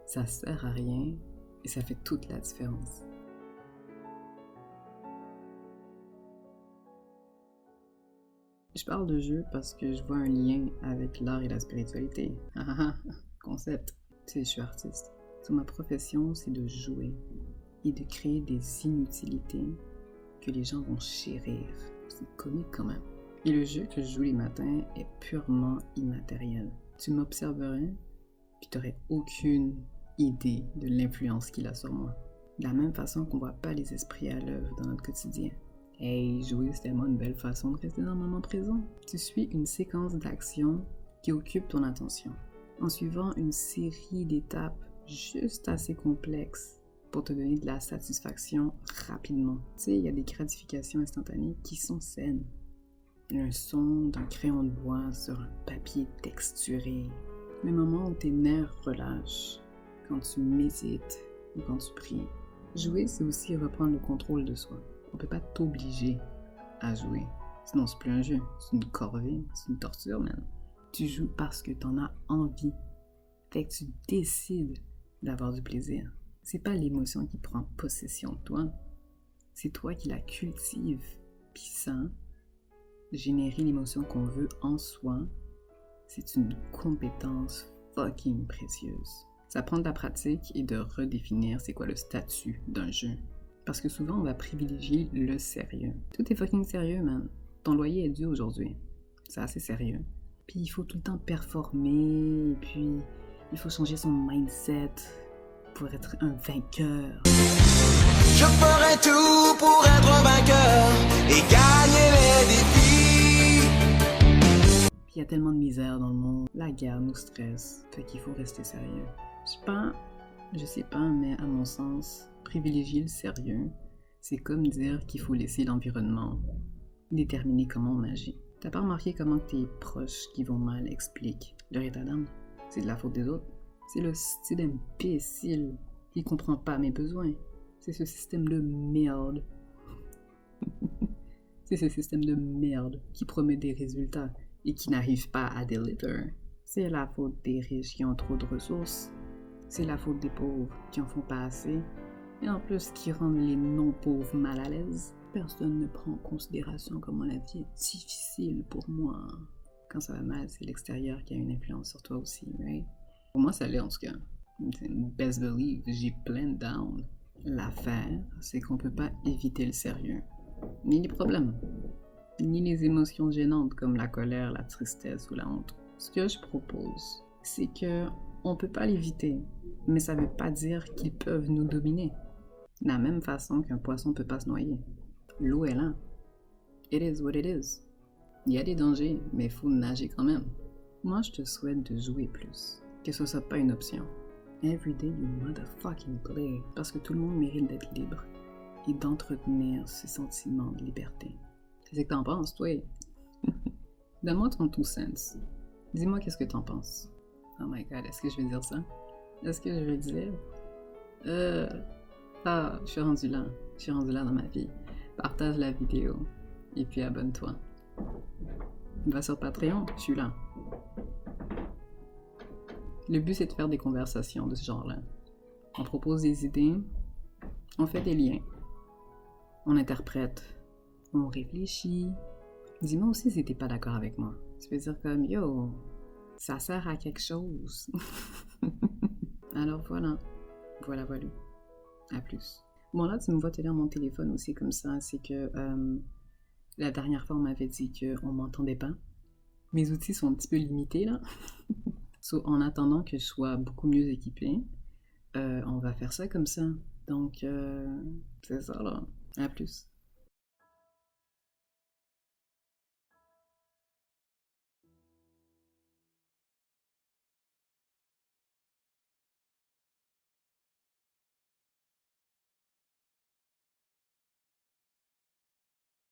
ça sert à rien et ça fait toute la différence. Je parle de jeu parce que je vois un lien avec l'art et la spiritualité. Concept. Tu sais, je suis artiste. Ma profession, c'est de jouer et de créer des inutilités que les gens vont chérir. C'est comique quand même. Et le jeu que je joue les matins est purement immatériel. Tu m'observerais, puis tu n'aurais aucune idée de l'influence qu'il a sur moi. De la même façon qu'on ne voit pas les esprits à l'œuvre dans notre quotidien. Hey, jouer, c'est tellement une belle façon de rester dans le moment présent. Tu suis une séquence d'actions qui occupe ton attention, en suivant une série d'étapes juste assez complexes pour te donner de la satisfaction rapidement. Tu sais, il y a des gratifications instantanées qui sont saines. Un son d'un crayon de bois sur un papier texturé. Le moment où tes nerfs relâchent, quand tu médites ou quand tu pries. Jouer, c'est aussi reprendre le contrôle de soi. On peut pas t'obliger à jouer. Sinon, c'est plus un jeu. C'est une corvée. C'est une torture, man. Tu joues parce que t'en as envie. Fait que tu décides d'avoir du plaisir. C'est pas l'émotion qui prend possession de toi. C'est toi qui la cultives. Puis ça, générer l'émotion qu'on veut en soi, c'est une compétence fucking précieuse. Ça prend de la pratique et de redéfinir c'est quoi le statut d'un jeu. Parce que souvent, on va privilégier le sérieux. Tout est fucking sérieux, man. Ton loyer est dû aujourd'hui. C'est assez sérieux. Puis il faut tout le temps performer, et puis il faut changer son mindset pour être un vainqueur. Je ferai tout pour être un vainqueur et gagner les défis. Puis il y a tellement de misère dans le monde. La guerre nous stresse, fait qu'il faut rester sérieux. Je sais pas, mais à mon sens, privilégier le sérieux, c'est comme dire qu'il faut laisser l'environnement déterminer comment on agit. T'as pas remarqué comment tes proches qui vont mal expliquent leur état d'âme? C'est de la faute des autres. C'est le style imbécile qui comprend pas mes besoins. C'est ce système de merde. C'est ce système de merde qui promet des résultats et qui n'arrive pas à deliver. C'est la faute des riches qui ont trop de ressources. C'est la faute des pauvres qui en font pas assez. Et en plus qui rendent les non-pauvres mal à l'aise. Personne ne prend en considération comment la vie est difficile pour moi. Quand ça va mal, c'est l'extérieur qui a une influence sur toi aussi, right? Pour moi, ça l'est en tout cas. Best believe, j'ai plein down. L'affaire, c'est qu'on peut pas éviter le sérieux. Ni les problèmes. Ni les émotions gênantes comme la colère, la tristesse ou la honte. Ce que je propose, c'est que on peut pas l'éviter, mais ça veut pas dire qu'ils peuvent nous dominer. De la même façon qu'un poisson peut pas se noyer. L'eau est là. It is what it is. Il y a des dangers, mais il faut nager quand même. Moi, je te souhaite de jouer plus. Que ce soit pas une option. Every day you motherfucking play. Parce que tout le monde mérite d'être libre. Et d'entretenir ce sentiment de liberté. Qu'est-ce que t'en penses, toi? Donne-moi ton two cents. Dis-moi qu'est-ce que t'en penses. Oh my god, est-ce que je vais dire ça? Est-ce que je vais dire? Je suis rendu là. Je suis rendu là dans ma vie. Partage la vidéo. Et puis abonne-toi. Va sur Patreon, je suis là. Le but, c'est de faire des conversations de ce genre-là. On propose des idées, on fait des liens, on interprète, on réfléchit. Dis-moi aussi si t'es pas d'accord avec moi. Tu peux dire comme, yo, ça sert à quelque chose. Alors voilà. Voilà. À plus. Bon là, tu me vois te lire mon téléphone aussi comme ça, c'est que la dernière fois, on m'avait dit qu'on m'entendait pas. Mes outils sont un petit peu limités là. So, en attendant que je sois beaucoup mieux équipée, on va faire ça comme ça. Donc, c'est ça là. À plus.